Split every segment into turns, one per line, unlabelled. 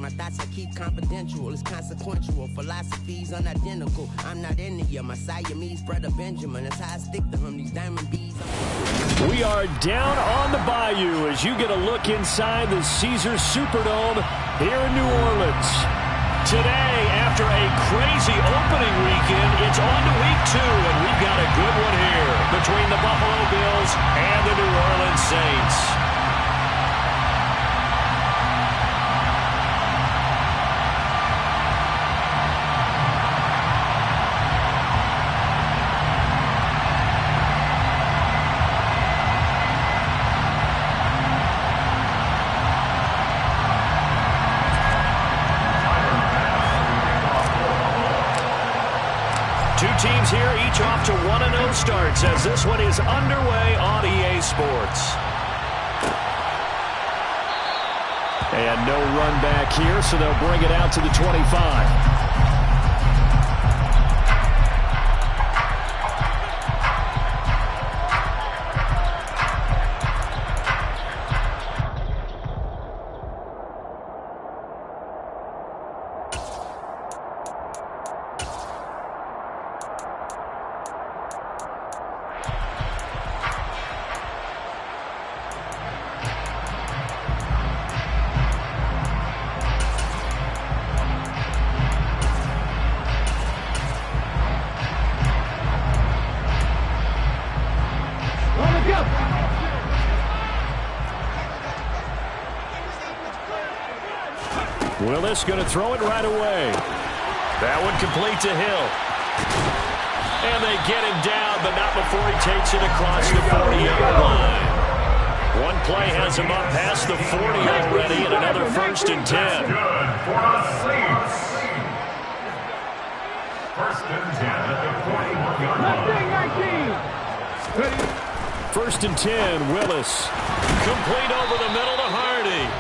My thoughts I keep confidential. It's consequential. Philosophies unidentical. I'm not India. My Siamese brother Benjamin. That's how I stick to him. These diamond bees.
We are down on the bayou as you get a look inside the Caesars Superdome here in New Orleans. Today, after a crazy opening weekend, it's on to week 2, and we've got a good one here between the Buffalo Bills and the New Orleans Saints. Two teams here, each off to 1-0 starts as this one is underway on EA Sports. And no run back here, so they'll bring it out to the 25. Willis going to throw it right away. That one complete to Hill. And they get him down, but not before he takes it across the 40-yard line. One play has him up past the 40 already, and another 1st and 10.
Good for the Saints. 1st and 10 at the 41-yard line.
1st and 10, Willis. Complete over the middle to Hardy.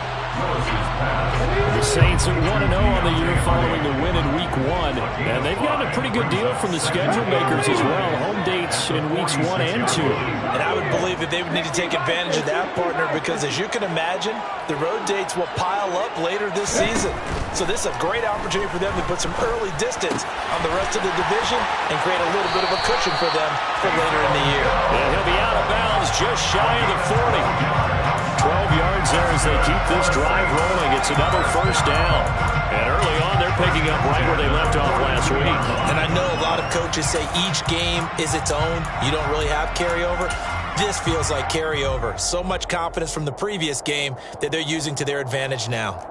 The Saints are 1-0 on the year following the win in Week 1, and they've gotten a pretty good deal from the schedule makers as well. Home dates in Weeks 1 and 2.
And I would believe that they would need to take advantage of that, partner, because as you can imagine, the road dates will pile up later this season. So this is a great opportunity for them to put some early distance on the rest of the division and create a little bit of a cushion for them for later in the year.
And he'll be out of bounds just shy of the 40. 12 yards there as they keep this drive rolling. It's another 1st down. And early on, they're picking up right where they left off last week.
And I know a lot of coaches say each game is its own. You don't really have carryover. This feels like carryover. So much confidence from the previous game that they're using to their advantage now.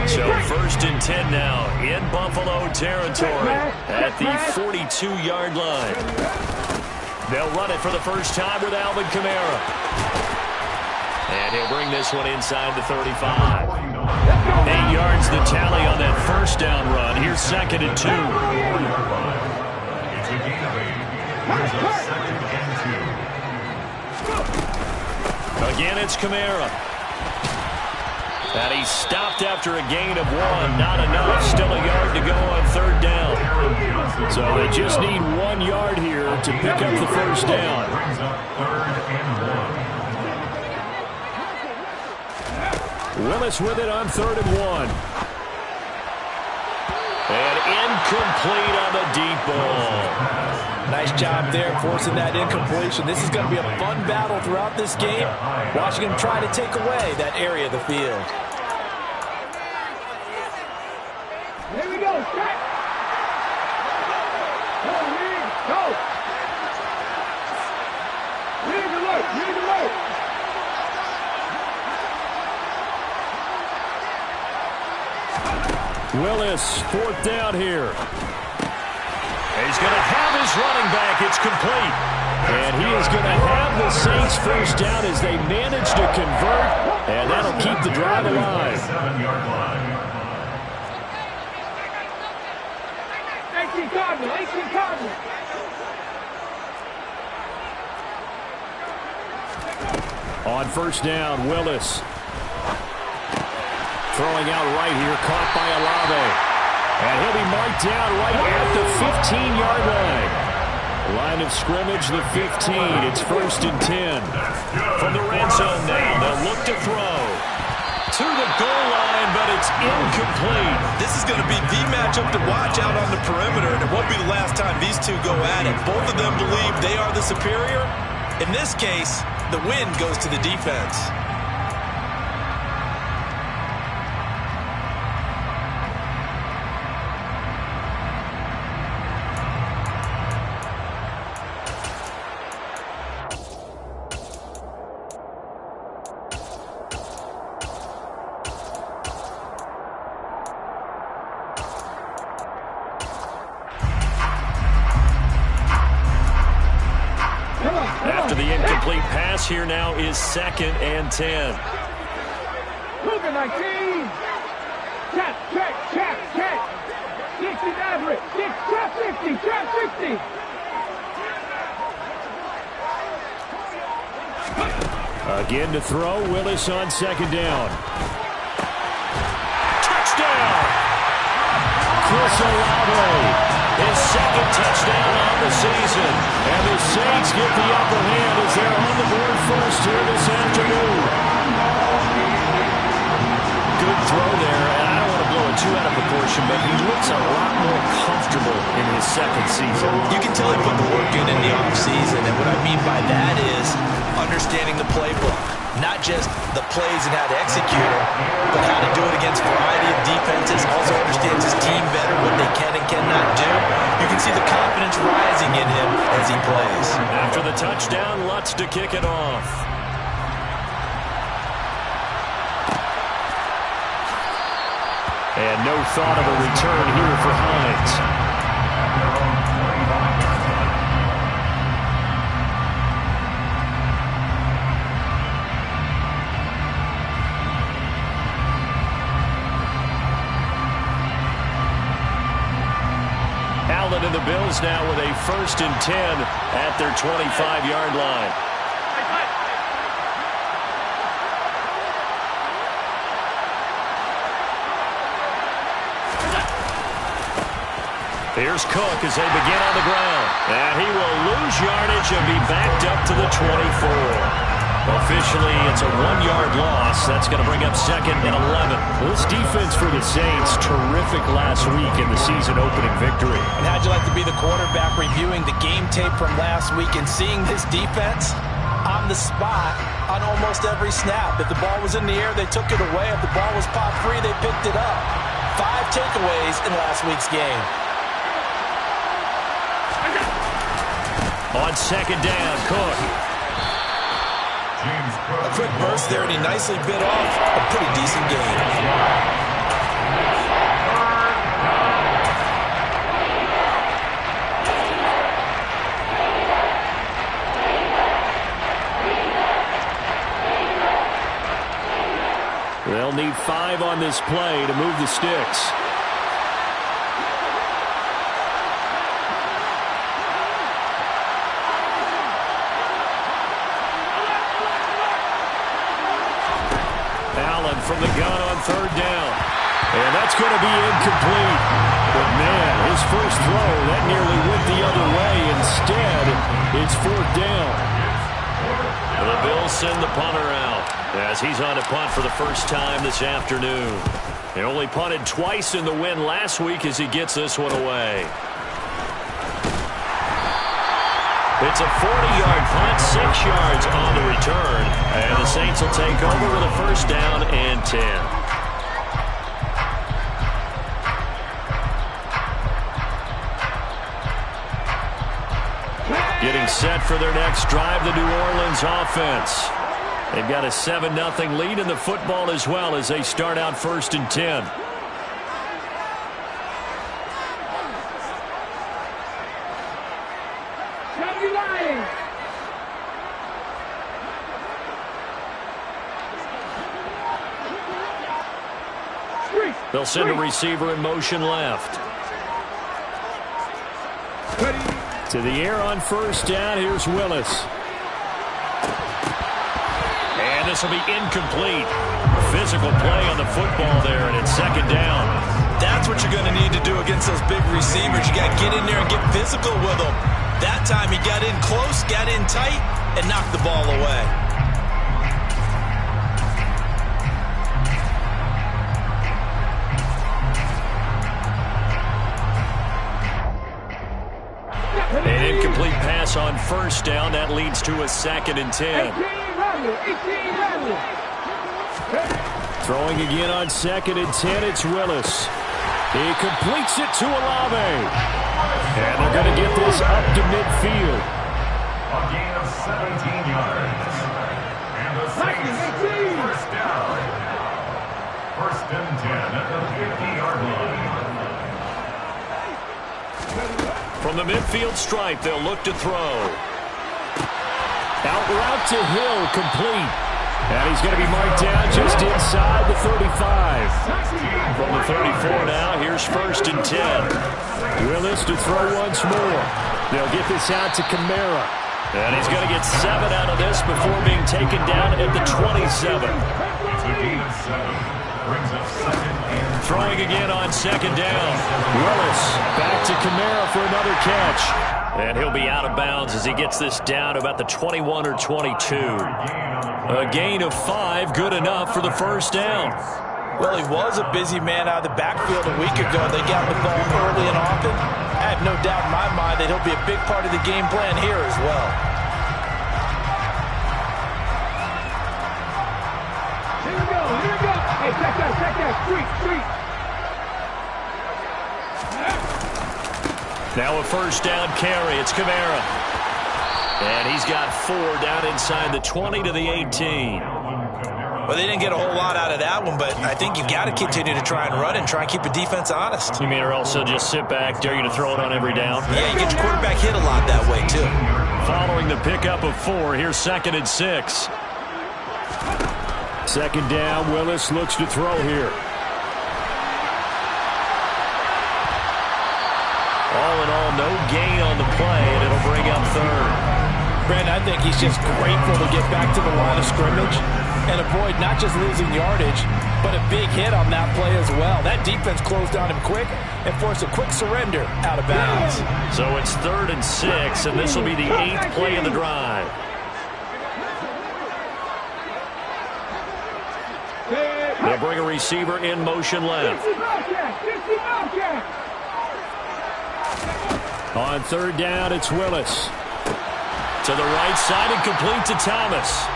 So 1st and 10 now in Buffalo territory at the 42-yard line. They'll run it for the first time with Alvin Kamara. And he'll bring this one inside the 35. 8 yards the tally on that 1st down run. Here's 2nd and 2. Again, it's Kamara. And he's stopped after a gain of 1. Not enough. Still a yard to go on 3rd down. So they just need 1 yard here to pick up the 1st down. Willis with it on 3rd and 1. And incomplete on the deep ball.
Nice job there forcing that incompletion. This is going to be a fun battle throughout this game. Watching him try to take away that area of the field.
Here we go. Check. Go, man. Go. Here's the look. Here's the look.
Willis, 4th down here. He's going to have his running back. It's complete. And he is going to have the Saints 1st down as they manage to convert. And that'll keep the drive alive.
7-yard line.
18 Cardinal. 18 Cardinal.
On 1st down, Willis. Throwing out right here, caught by Olave. And he'll be brought down right at the 15-yard line. Line of scrimmage, the 15. It's 1st and 10. From the red zone now, they'll look to throw. To the goal line, but it's incomplete.
This is going to be the matchup to watch out on the perimeter, and it won't be the last time these two go at it. Both of them believe they are the superior. In this case, the win goes to the defense.
After the incomplete pass, here now is 2nd and 10.
Look at 19. Check. 60 average. 50. Trap 60.
Again to throw. Willis on 2nd down. Touchdown! Chris Olave. His 2nd touchdown on the season. And the Saints get the upper hand as they're on the board first here this afternoon. Good throw there, and I don't want to blow it too out of proportion, but he looks a lot more comfortable in his 2nd season.
You can tell he put the work in the offseason, and what I mean by that is understanding the playbook. Not just the plays and how to execute them, but how to do it against a variety of defenses. Also understands his team better, what they can and cannot do. You can see the confidence rising in him as he plays.
After the touchdown, Lutz to kick it off. And no thought of a return here for Hines. Allen and the Bills now with a 1st and 10 at their 25-yard line. Here's Cook as they begin on the ground. And he will lose yardage and be backed up to the 24. Officially, it's a 1-yard loss. That's going to bring up 2nd and 11. This defense for the Saints, terrific last week in the season-opening victory.
And how'd you like to be the quarterback reviewing the game tape from last week and seeing this defense on the spot on almost every snap? If the ball was in the air, they took it away. If the ball was popped free, they picked it up. 5 takeaways in last week's game.
On 2nd down, Cook.
A quick burst there, and he nicely bit off a pretty decent gain.
They'll need 5 on this play to move the sticks. Allen from the gun on 3rd down. And that's going to be incomplete. But, man, his first throw, that nearly went the other way. Instead, it's 4th down. The Bills send the punter out as he's on to punt for the first time this afternoon. He only punted twice in the win last week as he gets this one away. It's a 40-yard punt, 6 yards on the return. And the Saints will take over with a 1st down and 10. Getting set for their next drive, the New Orleans offense. They've got a 7-0 lead in the football as well as they start out 1st and 10. They'll send a receiver in motion left. To the air on 1st down. Here's Willis. And this will be incomplete. Physical play on the football there, and it's 2nd down.
That's what you're going to need to do against those big receivers. You got to get in there and get physical with them. That time he got in close, got in tight, and knocked the ball away.
An incomplete pass on first down. That leads to a 2nd and 10. Throwing again on 2nd and 10, it's Willis. He completes it to Olave. And they're going to get this up to midfield.
A gain of 17 yards. And the Saints first down. 1st and 10 at the 50-yard line.
From the midfield stripe, they'll look to throw. Out route to Hill, complete. And he's going to be marked down just inside the 35. From the 34 now, here's 1st and 10. Willis to throw once more. They'll get this out to Kamara. And he's going to get 7 out of this before being taken down at the 27.
It's a gain of 7. Brings up 2nd and 3.
Throwing again on 2nd down. Willis back to Kamara for another catch. And he'll be out of bounds as he gets this down about the 21 or 22. A gain of 5, good enough for the 1st down.
Well, he was a busy man out of the backfield a week ago. They got the ball early and often. I have no doubt in my mind that he'll be a big part of the game plan here as well.
Here we go. Hey, check that. Street.
Now a 1st down carry. It's Kamara. And he's got 4 down inside the 20 to the 18.
Well, they didn't get a whole lot out of that one, but I think you've got to continue to try and run and try and keep the defense honest.
You mean, or also just sit back, dare you to throw it on every down?
Yeah, you get your quarterback hit a lot that way, too.
Following the pickup of 4, here's 2nd and 6. 2nd down, Willis looks to throw here. All in all, no gain on the play, and it'll bring up 3rd.
Brandon, I think he's just grateful to get back to the line of scrimmage and avoid not just losing yardage, but a big hit on that play as well. That defense closed on him quick and forced a quick surrender out of bounds.
So it's 3rd and 6, and this will be the 8th play of the drive. They'll bring a receiver in motion left. On 3rd down, it's Willis. To the right side and complete to Thomas.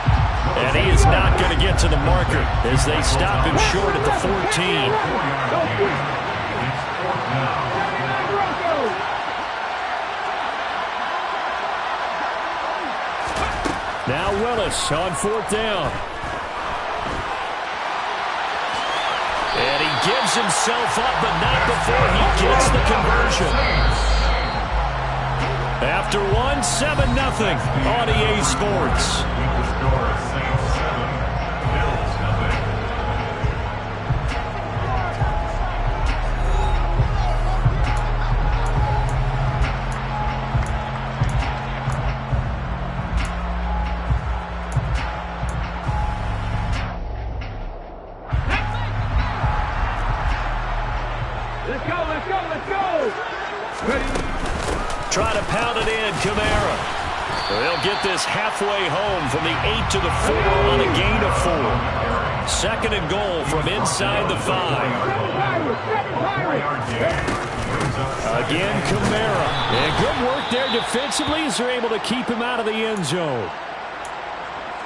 And he is not going to get to the marker as they stop him short at the 14. Now Willis on 4th down. And he gives himself up, but not before he gets the conversion. After 1, 7-0 on EA Sports.
Let's go. Ready.
Try to pound it in, Kamara. They'll get this halfway home from the 8 to the 4 on a gain of 4. 2nd and goal from inside the 5. Again, Kamara. And good work there defensively as they're able to keep him out of the end zone.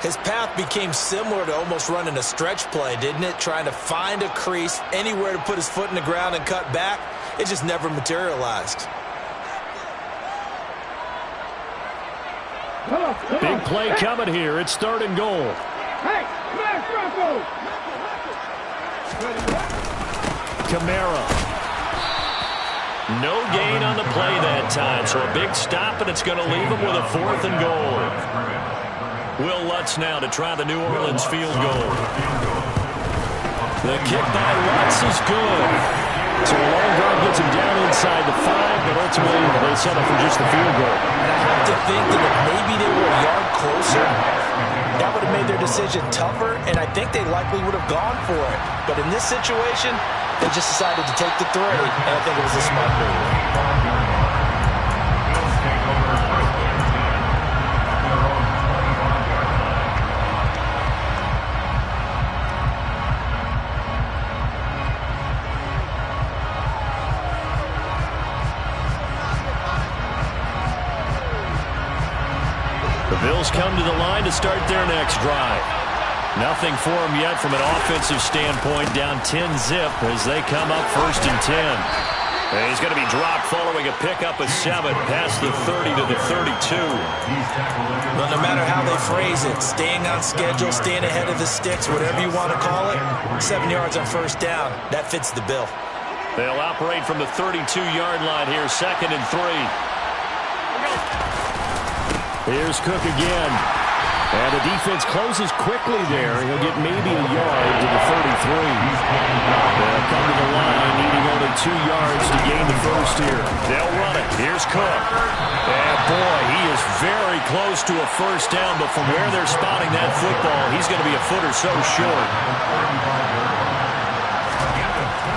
His path became similar to almost running a stretch play, didn't it? Trying to find a crease, anywhere to put his foot in the ground and cut back. It just never materialized.
Big play coming here. It's 3rd and goal.
Hey, smash Bronco!
Kamara. No gain on the play that time, so a big stop, and it's going to leave him with a 4th and goal. Will Lutz now to try the New Orleans field goal. The kick by Lutz is good. So a long drive gets him down inside the 5, but ultimately they settle for just the field goal.
And I have to think that if maybe they were a yard closer, that would have made their decision tougher, and I think they likely would have gone for it. But in this situation, They just decided to take the 3, and I think it was a smart move.
The Bills come to the line to start their next drive. Nothing for them yet from an offensive standpoint. Down 10-zip as they come up 1st and 10. And he's going to be dropped following a pickup of 7 past the 30 to the 32.
Well, no matter how they phrase it, staying on schedule, staying ahead of the sticks, whatever you want to call it, 7 yards on 1st down, that fits the bill.
They'll operate from the 32-yard line here, 2nd and 3. Here's Cook again. And the defense closes quickly there. He'll get maybe a yard to the 33. They'll come to the line, needing only 2 yards to gain the first here. They'll run it. Here's Cook. And boy, he is very close to a 1st down, but from where they're spotting that football, he's going to be a foot or so short.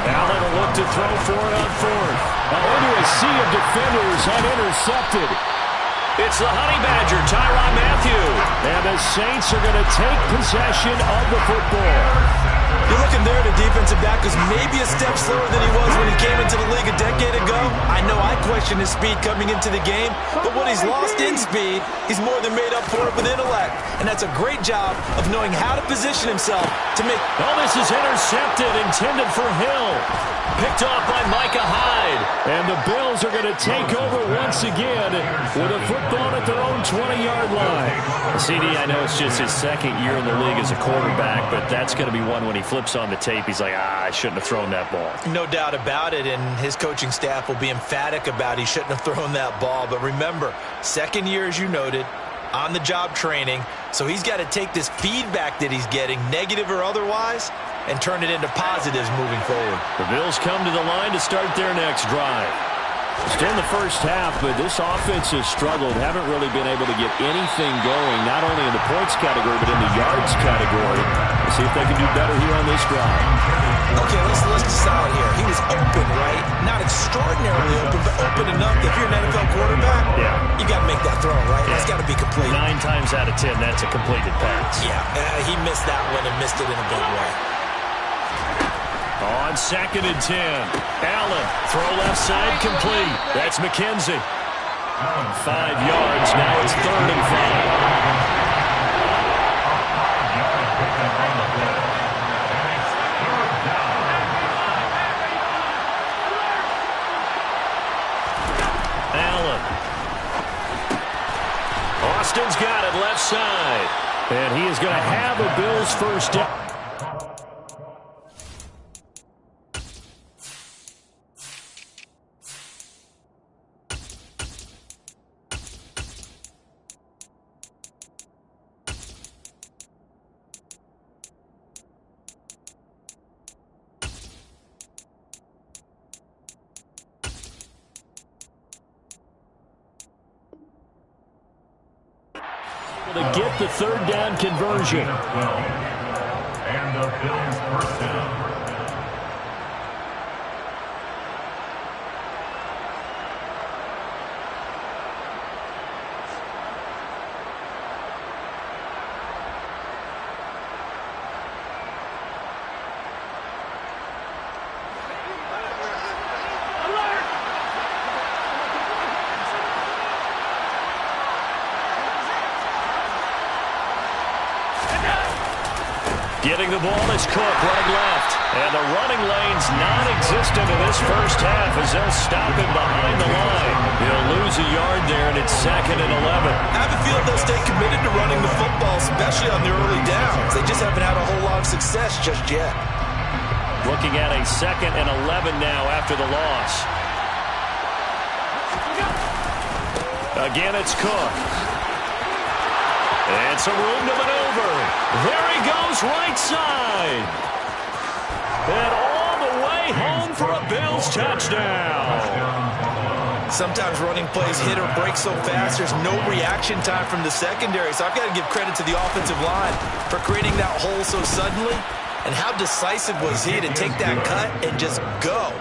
Allen will look to throw for it on 4th. Into a sea of defenders and intercepted. It's the Honey Badger, Tyrann Mathieu. And the Saints are going to take possession of the football.
You're looking there at a defensive back who's maybe a step slower than he was when he came into the league a decade ago. I know I questioned his speed coming into the game, but what he's lost in speed, he's more than made up for it with intellect. And that's a great job of knowing how to position himself to make...
Oh, this is intercepted, intended for Hill. Picked off by Micah Hyde. And the Bills are going to take over once again with a football at their own 20-yard line. CD, I know it's just his 2nd year in the league as a quarterback, but that's going to be one when he flips on the tape. He's like, I shouldn't have thrown that ball.
No doubt about it, and his coaching staff will be emphatic about he shouldn't have thrown that ball. But remember, 2nd year, as you noted, on-the-job training, so he's got to take this feedback that he's getting, negative or otherwise, and turn it into positives moving forward.
The Bills come to the line to start their next drive. Still in the first half, but this offense has struggled. Haven't really been able to get anything going, not only in the points category, but in the yards category. Let's see if they can do better here on this drive.
Okay, let's decide here. He was open, right? Not extraordinarily open, but open enough that if you're an NFL quarterback, you got to make that throw, right? That's got to be complete.
9 times out of 10, that's a completed pass.
Yeah, he missed that one and missed it in a big way.
On 2nd and 10, Allen, throw left side, complete. That's McKenzie. 5 yards, now it's 3rd and 5. Allen. Austin's got it left side. And he is going to have a Bills 1st down. To get the 3rd down conversion.
And the Bills 1st down.
Getting the ball is Cook, running left. And the running lane's non-existent in this first half as they'll stop him behind the line. He'll lose a yard there, and it's 2nd and 11.
I have a feeling they'll stay committed to running the football, especially on the early downs. They just haven't had a whole lot of success just yet.
Looking at a 2nd and 11 now after the loss. Again, it's Cook. And some room to maneuver. There he goes, right side. And all the way home for a Bills touchdown.
Sometimes running plays hit or break so fast, there's no reaction time from the secondary. So I've got to give credit to the offensive line for creating that hole so suddenly And how decisive was he to take that cut and just go?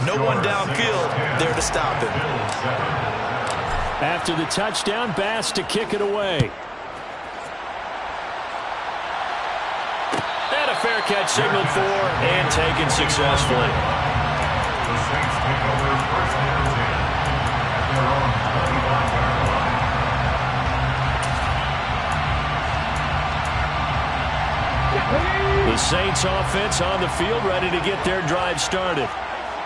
No one downfield there to stop him.
After the touchdown, Bass to kick it away. And a fair catch signaled for and taken successfully.
The Saints take over first and 10 at their own 25-yard line.
The Saints offense on the field, ready to get their drive started.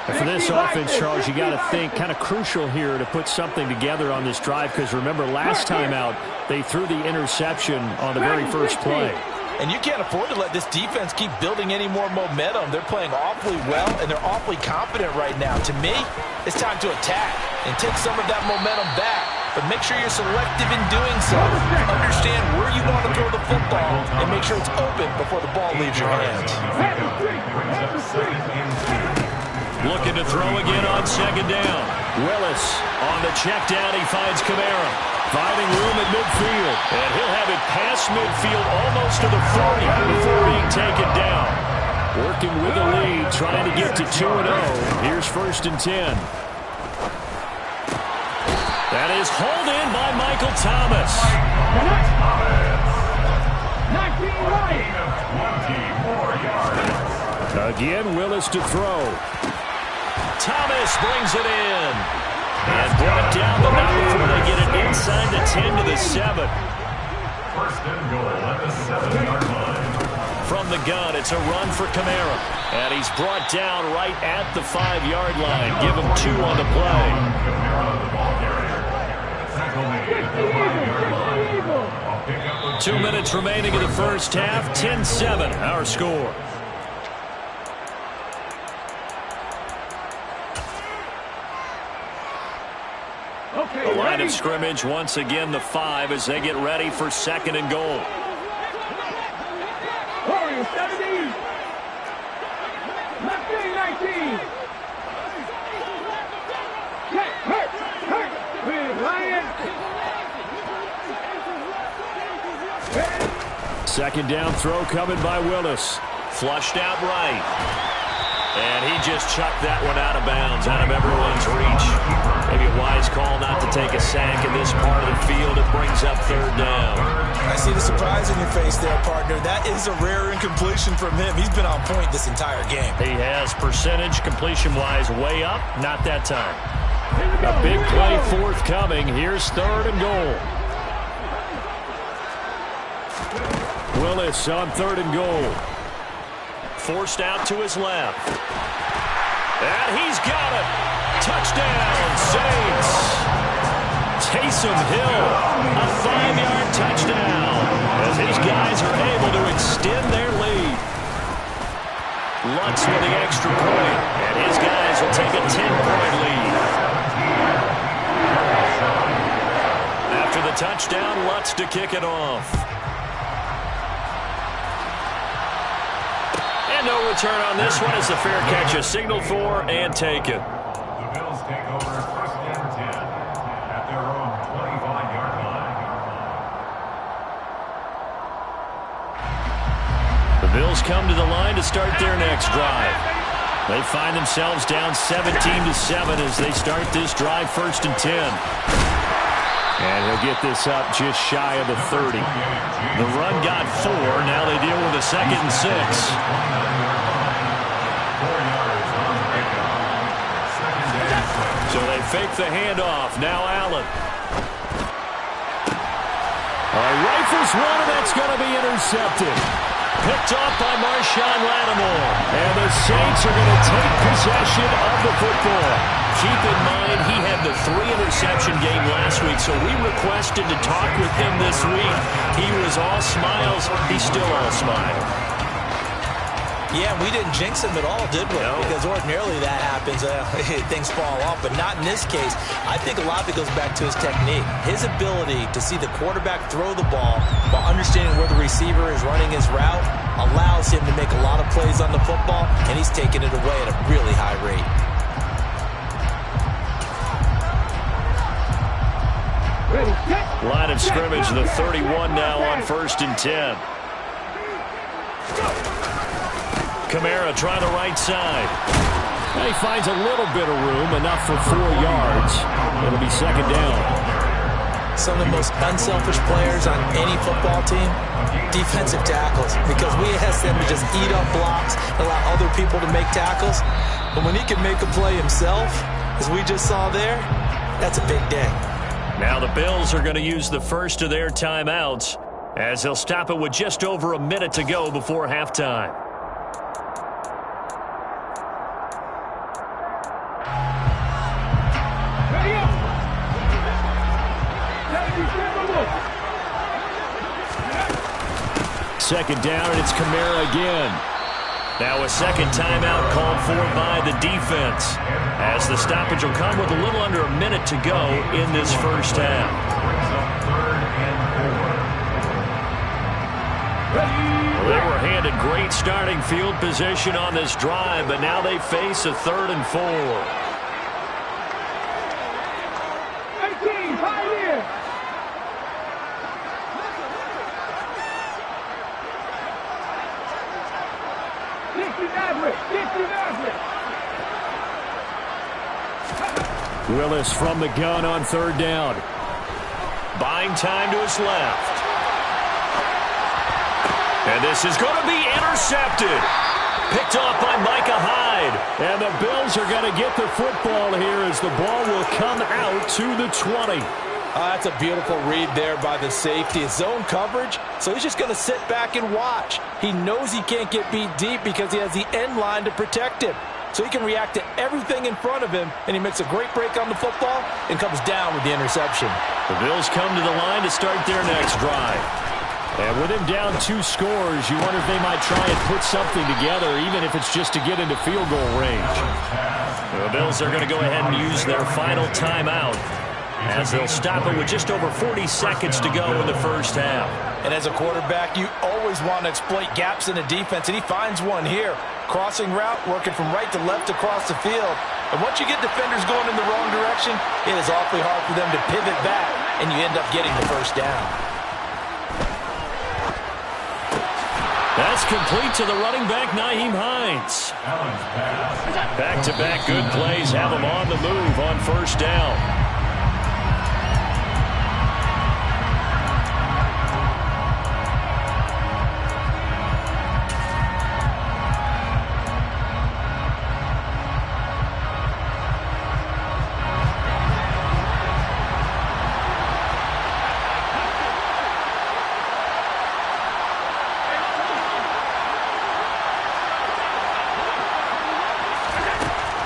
And for this offense, Charles, you got to think kind of crucial here to put something together on this drive, because remember, last time out, they threw the interception on the very first play.
And you can't afford to let this defense keep building any more momentum. They're playing awfully well, and they're awfully confident right now. To me, it's time to attack and take some of that momentum back. But make sure you're selective in doing so. Understand where you want to throw the football and make sure it's open before the ball leaves your hands.
Looking to throw again on second down. Willis on the check down. He finds Kamara. Finding room at midfield. And he'll have it past midfield almost to the 40 before being taken down. Working with the lead, trying to get to 2-0. Here's first and 10. That is hauled in by Michael Thomas. Again, Willis to throw. Thomas brings it in. And brought down, but not before they get it inside the 10 to the 7.
First and goal at the 7-yard line.
From the gun, it's a run for Kamara. And he's brought down right at the 5-yard line. Give him 2 on the play.
Kamara, the ball carrier. Tackle made at the 5-yard line. I'll pick up
2 minutes remaining in the first half. 10-7, our score. The line of scrimmage, once again, the 5 as they get ready for second and goal.
Warriors 17. Left wing 19. Hurt. With Ryan.
Second down throw coming by Willis. Flushed out right. And he just chucked that one out of bounds, out of everyone's reach. Maybe a wise call not to take a sack in this part of the field. It brings up third down.
I see the surprise in your face there, partner. That is a rare incompletion from him. He's been on point this entire game.
He has percentage, completion-wise, way up. Not that time. A big play forthcoming. Here's third and goal. Willis on third and goal. Forced out to his left. And he's got it. Touchdown, Saints. Taysom Hill, a 5-yard touchdown as his guys are able to extend their lead. Lutz with the extra point, and his guys will take a 10-point lead. After the touchdown, Lutz to kick it off. No return on this one as the fair catch is signaled for and taken.
The Bills take over first and 10 at their own 25-yard line.
The Bills come to the line to start their next drive. They find themselves down 17-7 as they start this drive first and 10. And he'll get this up just shy of the 30. The run got 4. Now they deal with a second and 6. So they fake the handoff. Now Allen. Rifles one, and that's going to be intercepted. Picked off by Marshawn Lattimore. And the Saints are going to take possession of the football. Keep in mind, he had the 3-interception game last week, so we requested to talk with him this week. He was all smiles. He's still all smiles.
Yeah, we didn't jinx him at all, did we?
No.
Because ordinarily that happens. Things fall off, but not in this case. I think a lot of it goes back to his technique. His ability to see the quarterback throw the ball while understanding where the receiver is running his route allows him to make a lot of plays on the football, and he's taking it away at a really high rate.
Line of scrimmage, the 31 now on first and 10. Kamara trying the right side.
He finds a little bit of room, enough for 4 yards. It'll be second down.
Some of the most unselfish players on any football team, defensive tackles, because we ask them to just eat up blocks, allow other people to make tackles. But when he can make a play himself, as we just saw there, that's a big day.
Now the Bills are going to use the first of their timeouts as they'll stop it with just over a minute to go before halftime.
Second down, and it's Kamara again.
Now a second timeout called for by the defense, as the stoppage will come with a little under a minute to go in this first half. Well, they were handed great starting field position on this drive, but now they face a 3rd and 4.
Willis from the gun on 3rd down.
Buying time to his left. And this is going to be intercepted. Picked off by Micah Hyde.
And the Bills are going to get the football here as the ball will come out to the 20.
That's a beautiful read there by the safety. It's zone coverage, so he's just going to sit back and watch. He knows he can't get beat deep because he has the end line to protect him. So he can react to everything in front of him, and he makes a great break on the football and comes down with the interception.
The Bills come to the line to start their next drive.
And with him down 2 scores, you wonder if they might try and put something together, even if it's just to get into field goal range.
The Bills are going to go ahead and use their final timeout, as they'll stop it with just over 40 seconds to go in the first half.
And as a quarterback, you always want to exploit gaps in the defense, and he finds one here. Crossing route, working from right to left across the field. And once you get defenders going in the wrong direction, it is awfully hard for them to pivot back, and you end up getting the first down.
That's complete to the running back, Nyheim Hines. Back-to-back good plays have him on the move on first down.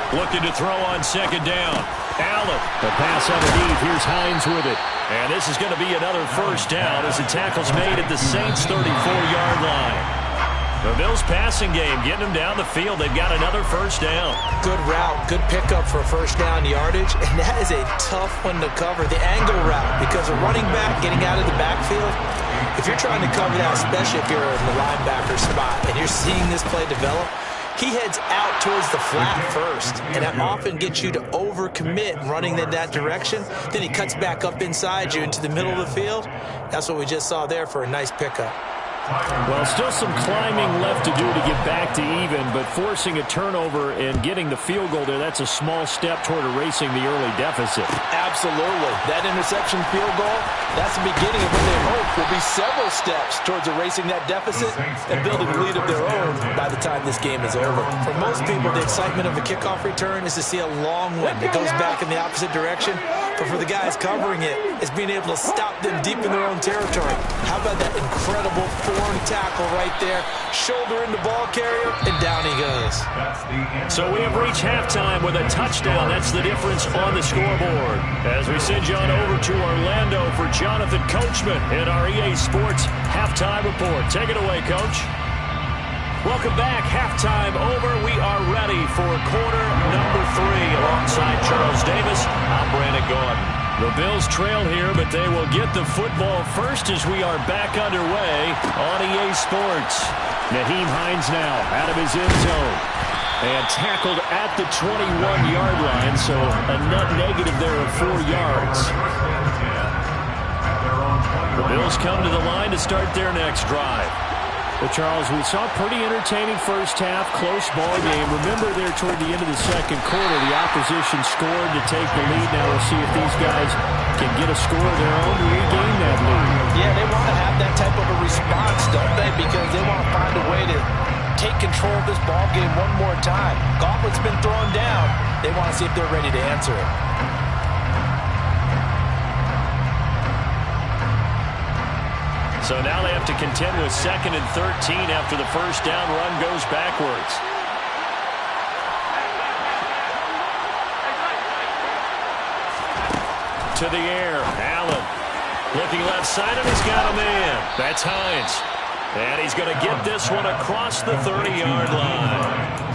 Looking to throw on second down. Allen.
The pass underneath. Here's Hines with it.
And this is going to be another first down as the tackle's made at the Saints' 34-yard line. The Bills' passing game getting them down the field. They've got another first down.
Good route, good pickup for first down yardage, and that is a tough one to cover. The angle route, because a running back getting out of the backfield, if you're trying to cover that, especially if you're in the linebacker spot and you're seeing this play develop, he heads out towards the flat first, and that often gets you to overcommit running in that direction. Then he cuts back up inside you into the middle of the field. That's what we just saw there for a nice pickup.
Well, still some climbing left to do to get back to even, but forcing a turnover and getting the field goal there, that's a small step toward erasing the early deficit.
Absolutely. That interception field goal, that's the beginning of what they hope will be several steps towards erasing that deficit and building a lead of their own by the time this game is over. For most people, the excitement of a kickoff return is to see a long one that goes back in the opposite direction. But for the guys covering it, it's being able to stop them deep in their own territory. How about that incredible form tackle right there? Shoulder in the ball carrier, and down he goes.
So we have reached halftime with a touchdown. That's the difference on the scoreboard. As we send you on over to Orlando for Jonathan Coachman in our EA Sports Halftime Report. Take it away, Coach. Welcome back. Halftime over. We are ready for quarter number 3. Alongside Charles Davis, I'm Brandon Gordon. The Bills trail here, but they will get the football first as we are back underway on EA Sports.
Nyheim Hines now out of his end zone. And tackled at the 21-yard line, so a net negative there of 4 yards. The Bills come to the line to start their next drive. Well, Charles, we saw a pretty entertaining first half, close ball game. Remember there toward the end of the second quarter, the opposition scored to take the lead. Now we'll see if these guys can get a score of their own to regain that lead.
Yeah, they want to have that type of a response, don't they? Because they want to find a way to take control of this ball game one more time. Gauntlet's been thrown down. They want to see if they're ready to answer it.
So now they have to contend with 2nd and 13 after the first down run goes backwards. To the air, Allen. Looking left side, and he's got a man. That's Hines. And he's going to get this one across the 30-yard line.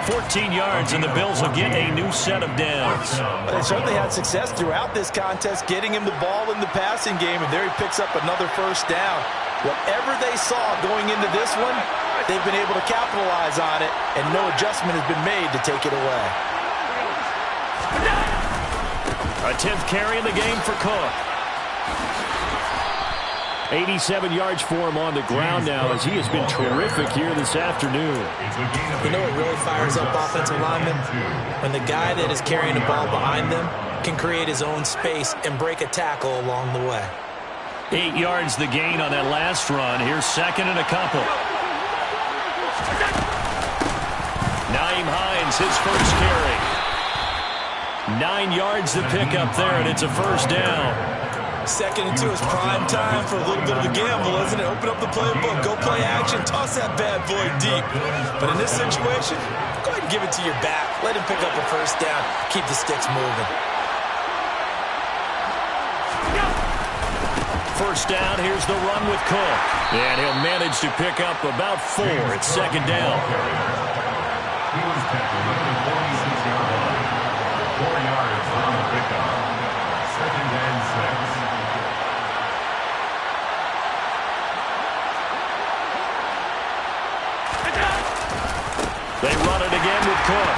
14 yards, and the Bills will get a new set of downs.
They certainly had success throughout this contest, getting him the ball in the passing game, and there he picks up another first down. Whatever they saw going into this one, they've been able to capitalize on it, and no adjustment has been made to take it away.
A 10th carry in the game for Cook.
87 yards for him on the ground now, as he has been terrific here this afternoon.
You know what really fires up offensive linemen? When the guy that is carrying the ball behind them can create his own space and break a tackle along the way.
8 yards the gain on that last run. Here's 2nd and a couple. Nyheim Hines, his first carry. 9 yards to pick up there, and it's a first down.
2nd and 2 is prime time for a little bit of a gamble, isn't it? Open up the playbook, go play action, toss that bad boy deep. But in this situation, go ahead and give it to your back. Let him pick up a first down. Keep the sticks moving.
First down, here's the run with Cook. And he'll manage to pick up about 4. It's 2nd down.
He was tackled at the 46-yard line. 4 yards on the pickup. 2nd and 6.
They run it again with Cook.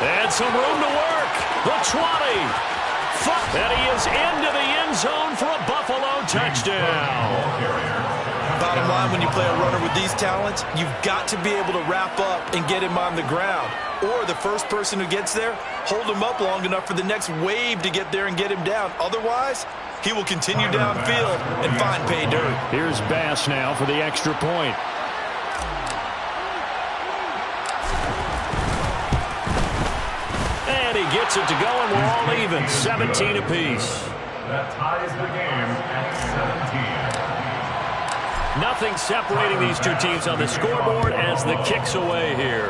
And some room to work. The 20. And he is into the end zone for a Buffalo touchdown.
Bottom line, when you play a runner with these talents, you've got to be able to wrap up and get him on the ground. Or the first person who gets there, hold him up long enough for the next wave to get there and get him down. Otherwise, he will continue downfield and find pay dirt.
Here's Bass now for the extra point.
And he gets it to go, and we're all even. 17 apiece.
That ties the game at 17.
Nothing separating these two teams on the scoreboard as the kick's away here.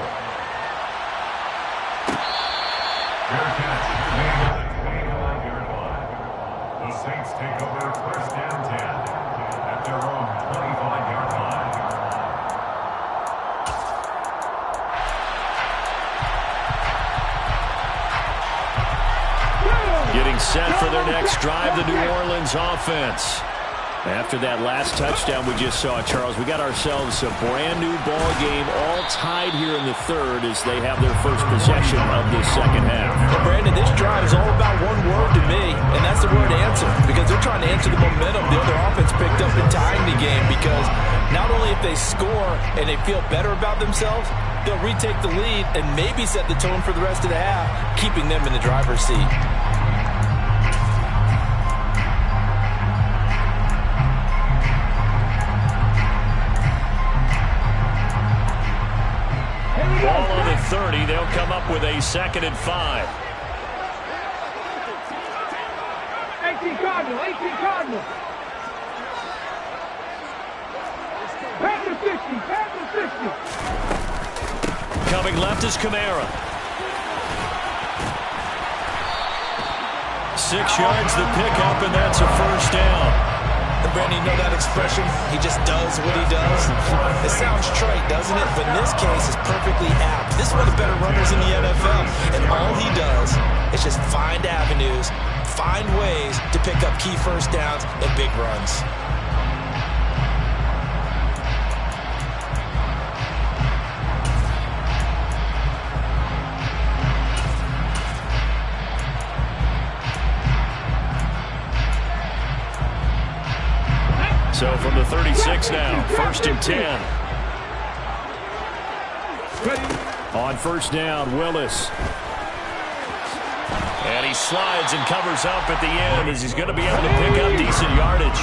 Fair catch made at the 29-yard line. The Saints take over 1st and 10 at their own 25-yard line.
Getting set for their next drive, the New Orleans offense. After that last touchdown we just saw, Charles, we got ourselves a brand-new ball game, all tied here in the third as they have their first possession of this second half.
Well, Brandon, this drive is all about one word to me, and that's the word answer, because they're trying to answer the momentum the other offense picked up in tying the game, because not only if they score and they feel better about themselves, they'll retake the lead and maybe set the tone for the rest of the half, keeping them in the driver's seat.
Ball on the 30. They'll come up with a 2nd and 5.
18 Cardinal, 18 Cardinal. Pass the 60, pass the 60.
Coming left is Kamara. 6 yards the pickup, and that's a first down.
And Brandon, you know that expression? He just does what he does. It sounds trite, doesn't it? But in this case, it's perfectly apt. This is one of the better runners in the NFL. And all he does is just find avenues, find ways to pick up key first downs and big runs.
So from the 36 now, 1st and 10. On 1st down, Willis. And he slides and covers up at the end as he's going to be able to pick up decent yardage.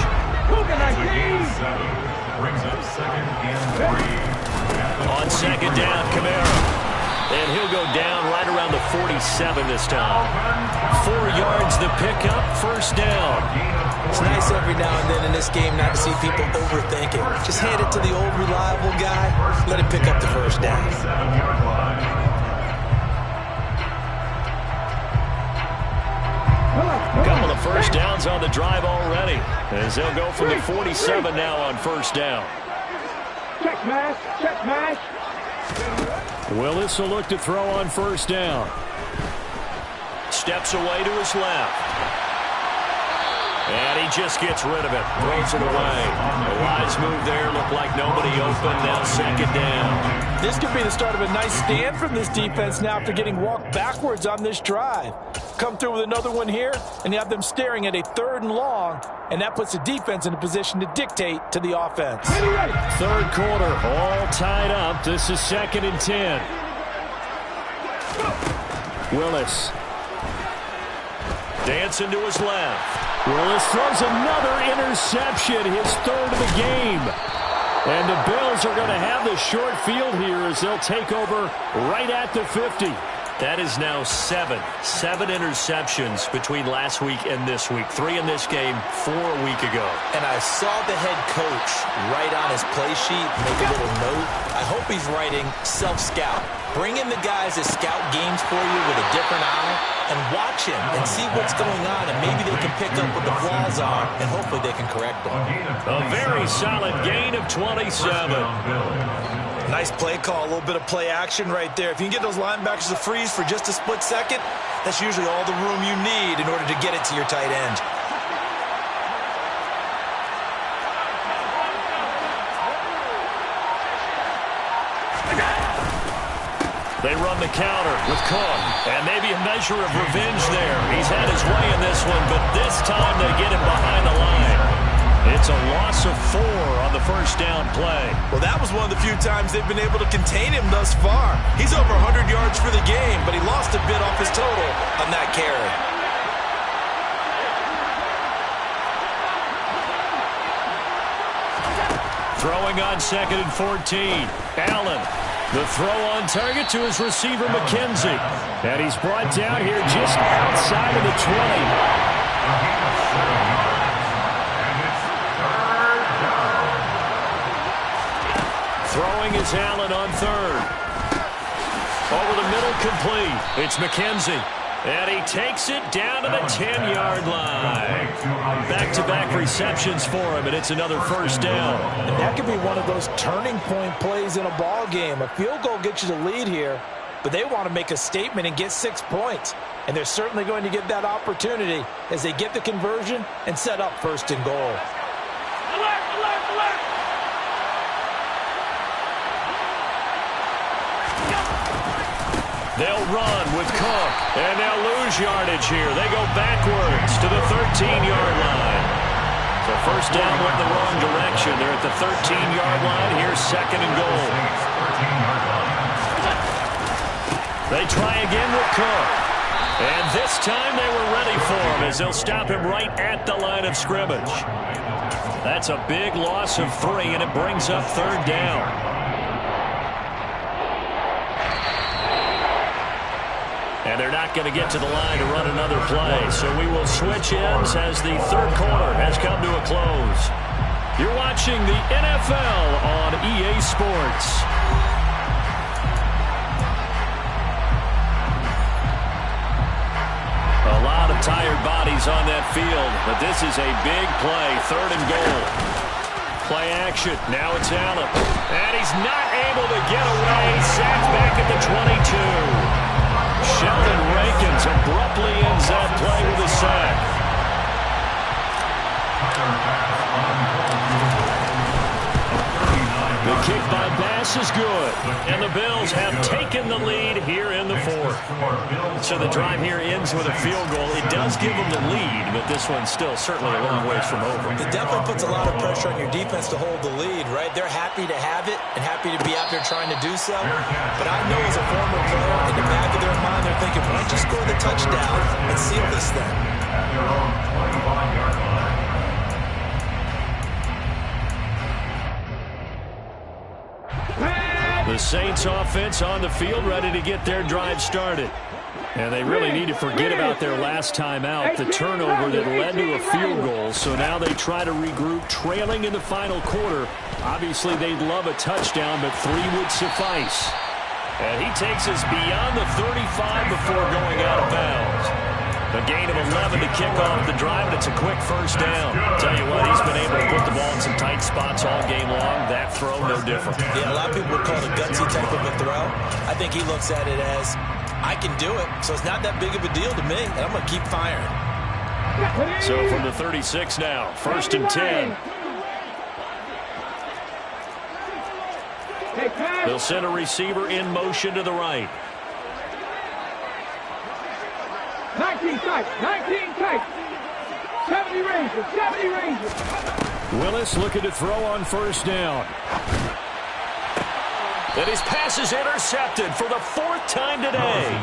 On 2nd down, Kamara. And he'll go down right around the 47 this time. 4 yards the pickup, 1st down.
It's nice every now and then in this game not to see people overthink it. Just hand it to the old reliable guy. Let him pick up the 1st down.
A couple of 1st downs on the drive already, as they'll go from the 47 now on 1st down.
Check mash, check mash.
Willis will look to throw on 1st down.
Steps away to his left. And he just gets rid of it. Throws it away. A wise move there. Looked like nobody open. Now 2nd down.
This could be the start of a nice stand from this defense now after getting walked backwards on this drive. Come through with another one here, and you have them staring at a 3rd and long, and that puts the defense in a position to dictate to the offense.
3rd quarter, all tied up. This is 2nd and 10. Willis.
Dancing to his left.
Willis throws another interception, his 3rd of the game. And the Bills are going to have the short field here as they'll take over right at the 50.
That is now 7 interceptions between last week and this week. 3 in this game, 4 a week ago.
And I saw the head coach write on his play sheet, make a little note. I hope he's writing self-scout. Bring in the guys that scout games for you with a different eye and watch him and see what's going on, and maybe they can pick up what the flaws are, and hopefully they can correct them.
A very solid gain of 27.
Nice play call, a little bit of play action right there. If you can get those linebackers to freeze for just a split second, that's usually all the room you need in order to get it to your tight end.
They run the counter with Cook, and maybe a measure of revenge there. He's had his way in this one, but this time they get him behind the line. It's a loss of 4 on the 1st down play.
Well, that was one of the few times they've been able to contain him thus far. He's over 100 yards for the game, but he lost a bit off his total on that carry.
Throwing on 2nd and 14. Allen. The throw on target to his receiver, McKenzie.
And he's brought down here just outside of the 20.
Throwing is Allen on 3rd. Over the middle, complete. It's McKenzie. And he takes it down to the 10-yard line. Back-to-back receptions for him, and it's another 1st down.
And that could be one of those turning point plays in a ball game. A field goal gets you the lead here, but they want to make a statement and get 6 points. And they're certainly going to get that opportunity as they get the conversion and set up 1st and goal.
They'll run with Cook, and they'll lose yardage here. They go backwards to the 13-yard line. So 1st down went the wrong direction. They're at the 13-yard line. Here's 2nd and goal. They try again with Cook. And this time they were ready for him as they'll stop him right at the line of scrimmage. That's a big loss of 3, and it brings up 3rd down. And they're not going to get to the line to run another play. So we will switch ends as the 3rd quarter has come to a close. You're watching the NFL on EA Sports. A lot of tired bodies on that field, but this is a big play, 3rd and goal. Play action. Now it's Allen. And he's not able to get away. Sacked back at the 22. Sheldon Rankins abruptly ends that play with a sack. The kick by Bass is good, and the Bills have taken the lead here in the 4th. So the drive here ends with a field goal. It does give them the lead, but this one's still certainly a long ways from over.
It definitely puts a lot of pressure on your defense to hold the lead, right? They're happy to have it and happy to be out there trying to do so. But I know as a former player, in the back of their mind, they're thinking, why don't you score the touchdown and seal this thing?
At their own 25-yard line.
The
Saints offense on the field, ready to get their drive started. And they really need to forget about their last time out, the turnover that led to a field goal. So now they try to regroup, trailing in the final quarter. Obviously, they'd love a touchdown, but 3 would suffice. And he takes us beyond the 35 before going out of bounds. A gain of 11 to kick off the drive, and it's a quick first down. Tell you what, he's been able to put the ball in some tight spots all game long. That throw, no different.
Yeah, a lot of people would call it a gutsy type of a throw. I think he looks at it as, I can do it, so it's not that big of a deal to me, and I'm going to keep firing.
So from the 36 now, 1st and 10. They'll send a receiver in motion to the right.
19 tight, 19 tight. 70 Rangers, 70 Rangers.
Willis looking to throw on 1st down.
And his pass is intercepted for the 4th time today.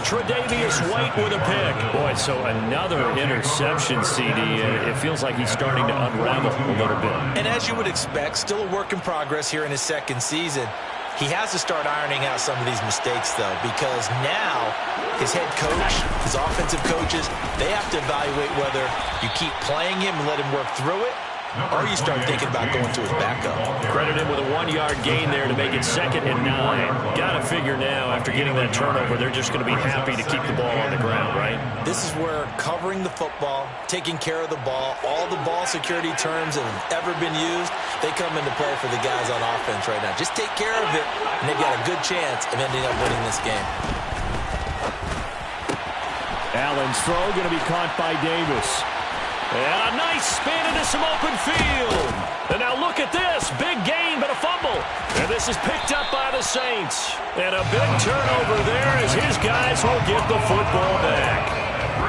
Tre'Davious White with a pick. Boy, so another interception, CD. It feels like he's starting to unravel a little bit.
And as you would expect, still a work in progress here in his 2nd season. He has to start ironing out some of these mistakes, though, because now his head coach, his offensive coaches, they have to evaluate whether you keep playing him and let him work through it, or you start thinking about going to his backup.
Credit him with a 1-yard gain there to make it 2nd and 9. Got to figure now, after getting that turnover, they're just going to be happy to keep the ball on the ground, right?
This is where covering the football, taking care of the ball, all the ball security terms that have ever been used, they come into play for the guys on offense right now. Just take care of it, and they've got a good chance of ending up winning this game.
Allen's throw going to be caught by Davis.
And a nice spin into some open field. And now look at this. Big gain, but a fumble. And this is picked up by the Saints. And a big turnover there as his guys will get the football back.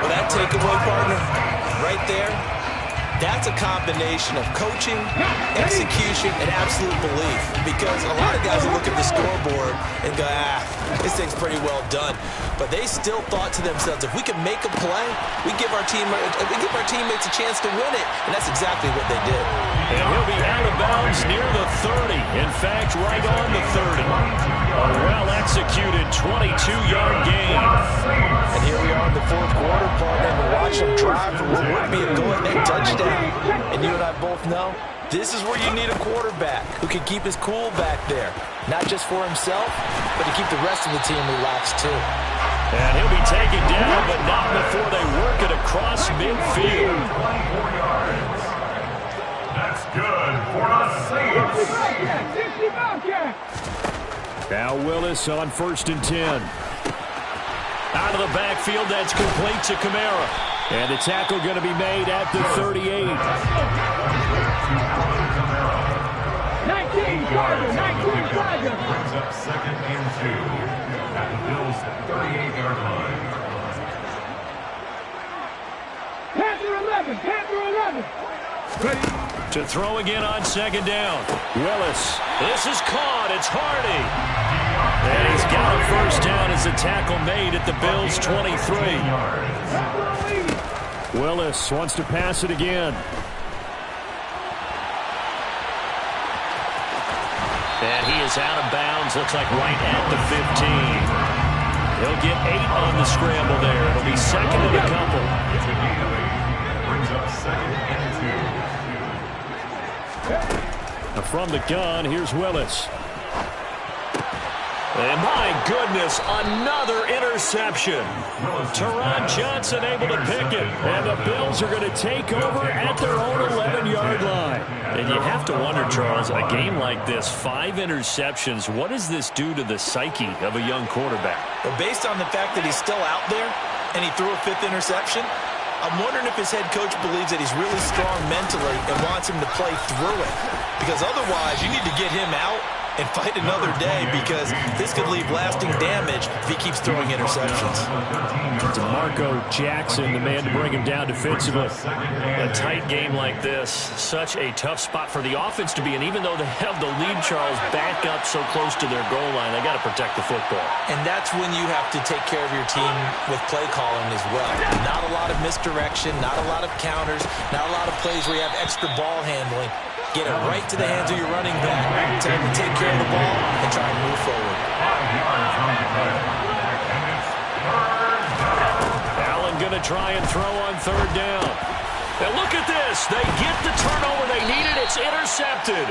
Well, that takeaway, partner, right there, that's a combination of coaching, execution, and absolute belief. Because a lot of guys will look at the scoreboard and go, this thing's pretty well done. But they still thought to themselves, if we can make a play, we give our teammates a chance to win it. And that's exactly what they did.
And he'll be out of bounds near the 30. In fact, right on the 30. A well-executed 22-yard gain.
And here we are in the 4th quarter, partner, and we're watching them drive for what would be a go-ahead touchdown. And you and I both know this is where you need a quarterback who can keep his cool back there. Not just for himself, but to keep the rest of the team relaxed too.
And he'll be taken down, but not before they work it across midfield.
24 yards. That's good for the Saints.
Now Willis on 1st and 10.
Out of the backfield, that's complete to Kamara.
And the tackle going to be made at the 38.
19 Chargers, 19 Chargers.
Brings up 2nd and 2 at the Bills' 38-yard line.
Panther 11, Panther 11.
To throw again on 2nd down. Willis. This is caught. It's Hardy. And he's got a 1st down as the tackle made at the Bills' 23.
Willis wants to pass it again.
And he is out of bounds. Looks like right at the 15. He'll get 8 on the scramble there. It'll be 2nd and a couple.
Brings up 2nd and 2.
Now from the gun, here's Willis.
And my goodness, another interception. Teron Johnson able to pick it. And the Bills are going to take over at their own 11-yard line. And you have to wonder, Charles, a game like this, 5 interceptions, what does this do to the psyche of a young quarterback?
But based on the fact that he's still out there and he threw a 5th interception, I'm wondering if his head coach believes that he's really strong mentally and wants him to play through it. Because otherwise, you need to get him out and fight another day, because this could leave lasting damage if he keeps throwing interceptions.
DeMarco Jackson, the man to bring him down defensively.
A tight game like this, such a tough spot for the offense to be in. Even though they have the lead, Charles, back up so close to their goal line, they got to protect the football.
And that's when you have to take care of your team with play calling as well. Not a lot of misdirection, not a lot of counters, not a lot of plays where you have extra ball handling. Get it right to the hands of your running back. Tell him to take care of the ball and try and move forward.
Allen going to try and throw on third down. And look at this. They get the turnover they needed. It's intercepted.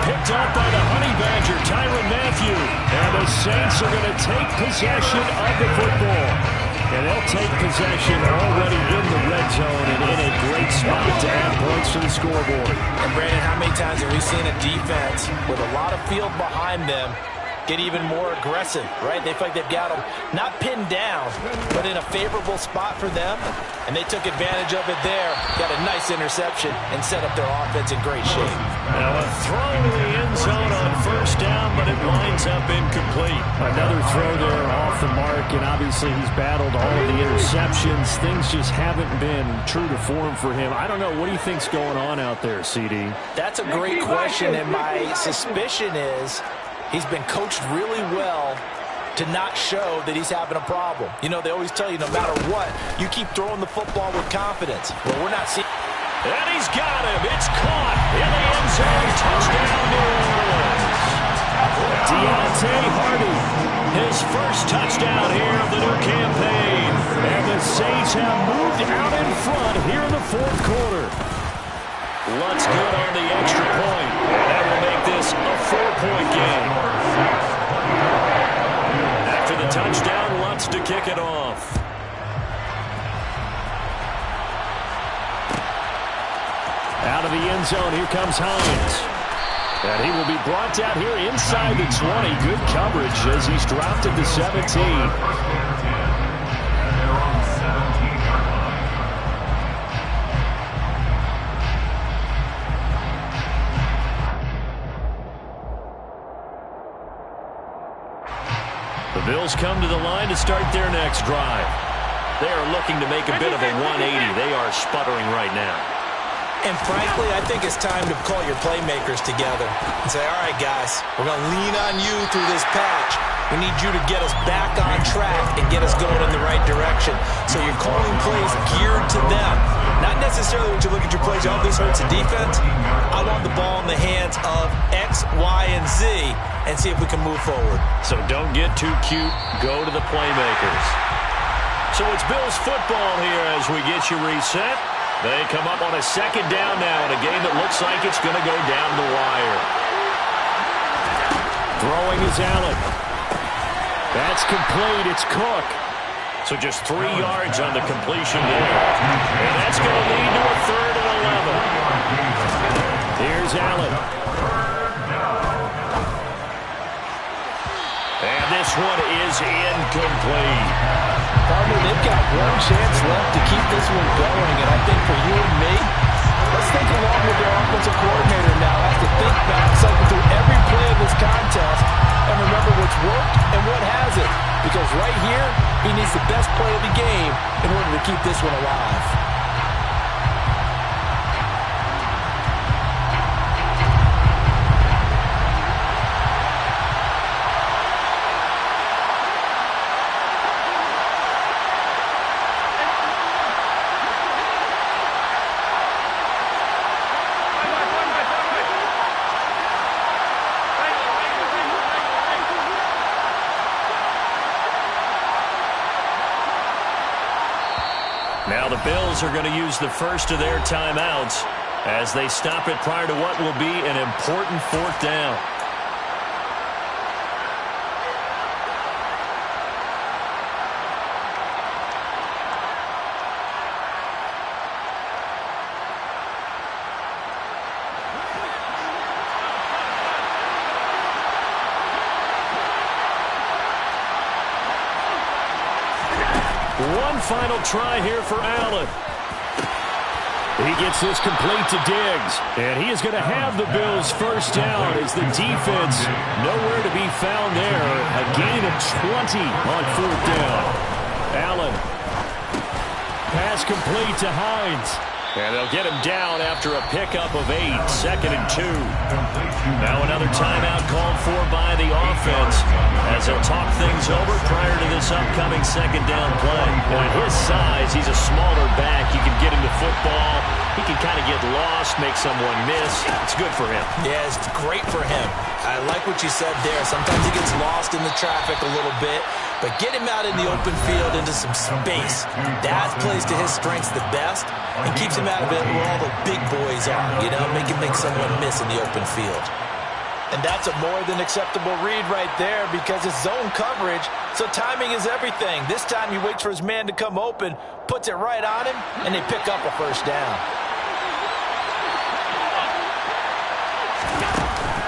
Picked up by the Honey Badger, Tyrann Mathieu.
And the Saints are going to take possession of the football. And they'll take possession already in the red zone and in a great spot to add points to the scoreboard.
And Brandon, how many times have we seen a defense with a lot of field behind them get even more aggressive, right? They feel like they've got them not pinned down, but in a favorable spot for them, and they took advantage of it there. Got a nice interception and set up their offense in great shape.
Now a throw to the end zone on first down, but it winds up incomplete.
Another throw there off the mark, and obviously he's battled all of the interceptions. Things just haven't been true to form for him. I don't know. What do you think's going on out there, CD?
That's a great question, and my suspicion is he's been coached really well to not show that he's having a problem. You know, they always tell you no matter what, you keep throwing the football with confidence. Well, we're not seeing...
And he's got him. It's caught in the end zone. Touchdown, New Orleans.
Deontay Hardy,
his first touchdown here of the new campaign.
And the Saints have moved out in front here in the fourth quarter.
Lutz good on the extra point. That will make this a 4-point game. After the touchdown, Lutz to kick it off.
Out of the end zone, here comes Hines. And he will be brought down here inside the 20. Good coverage as he's dropped at the 17.
The Bills come to the line to start their next drive. They are looking to make a bit of a 180. They are sputtering right now.
And frankly, I think it's time to call your playmakers together and say, all right, guys, we're going to lean on you through this patch. We need you to get us back on track and get us going in the right direction. So you're calling plays geared to them. Not necessarily when you look at your plays, oh, this hurts the defense. I want the ball in the hands of X, Y, and Z and see if we can move forward.
So don't get too cute. Go to the playmakers. So it's Bills football here as we get you reset. They come up on a second down now in a game that looks like it's going to go down the wire.
Throwing is Allen. That's complete. It's Cook.
So just 3 yards on the completion there. And that's going to lead to a 3rd and 11.
Here's Allen.
And this one is incomplete.
Partner, they've got one chance left to keep this one going, and I think for you and me, let's think along with their offensive coordinator now. Has to think back, cycle through every play of this contest, and remember what's worked and what hasn't. Because right here, he needs the best play of the game in order to keep this one alive.
Now the Bills are going to use the first of their timeouts as they stop it prior to what will be an important 4th down. One final try here for Allen.
He gets this complete to Diggs, and he is going to have the Bills first down as the defense nowhere to be found there. A gain of 20 on fourth down. Allen. Pass complete to Hines. And they'll get him down after a pickup of 8, 2nd and 2. Now another timeout called for by the offense as they'll talk things over prior to this upcoming second down play. Well, at his size, he's a smaller back. You can get him the football. He can kind of get lost, make someone miss. It's good for him.
Yeah, it's great for him. I like what you said there. Sometimes he gets lost in the traffic a little bit, but get him out in the open field into some space. That plays to his strengths the best and keeps him out of it where all the big boys are, you know, make someone miss in the open field.
And that's a more than acceptable read right there because it's zone coverage, so timing is everything. This time he waits for his man to come open, puts it right on him, and they pick up a first down.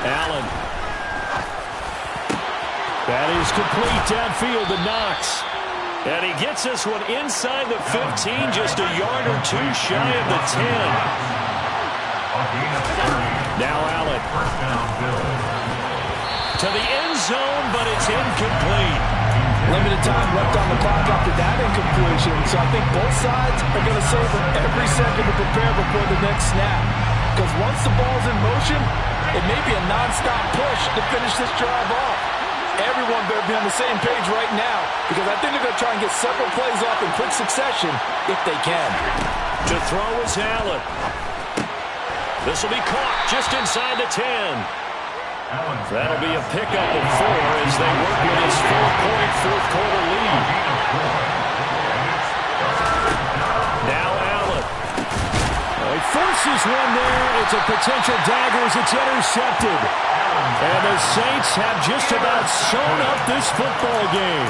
Allen. That is complete downfield to Knox. And he gets this one inside the 15, just a yard or two shy of the 10. Now Allen. To the end zone, but it's incomplete.
Limited time left on the clock after that incompletion, so I think both sides are going to savor every second to prepare before the next snap. Because once the ball's in motion, it may be a non-stop push to finish this drive off. Everyone better be on the same page right now because I think they're going to try and get several plays off in quick succession if they can.
To throw is Allen. This will be caught just inside the 10. That'll be a pickup of 4 as they work with his 4-point fourth-quarter lead. Now Allen. He forces one there. It's a potential dagger as it's intercepted. And the Saints have just about sewn up this football game.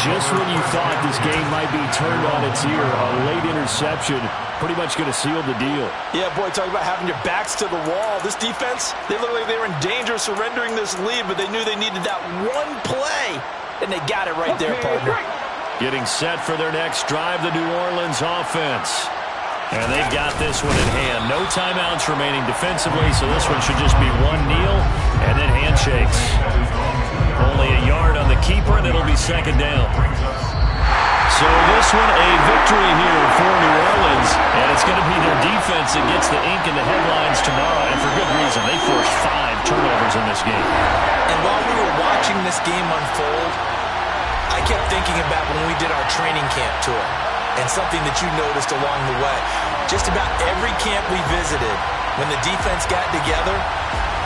Just when you thought this game might be turned on its ear, a late interception pretty much going to seal the deal.
Yeah, boy, talk about having your backs to the wall. This defense, they look like they were in danger of surrendering this lead, but they knew they needed that one play, and they got it right there, partner.
Getting set for their next drive, the New Orleans offense. And they've got this one in hand. No timeouts remaining defensively, so this one should just be one kneel and then handshakes. Only a yard on the keeper, and it'll be second down. So this one a victory here for New Orleans, and it's going to be their defense that gets the ink in the headlines tomorrow, and for good reason. They forced 5 turnovers in this game.
And while we were watching this game unfold, I kept thinking about when we did our training camp tour. And something that you noticed along the way. Just about every camp we visited, when the defense got together,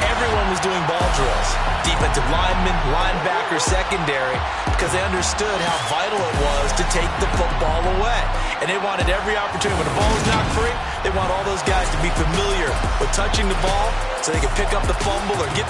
everyone was doing ball drills. Defensive linemen, linebackers, secondary, because they understood how vital it was to take the football away. And they wanted every opportunity. When the ball was knocked free, they want all those guys to be familiar with touching the ball so they could pick up the fumble or get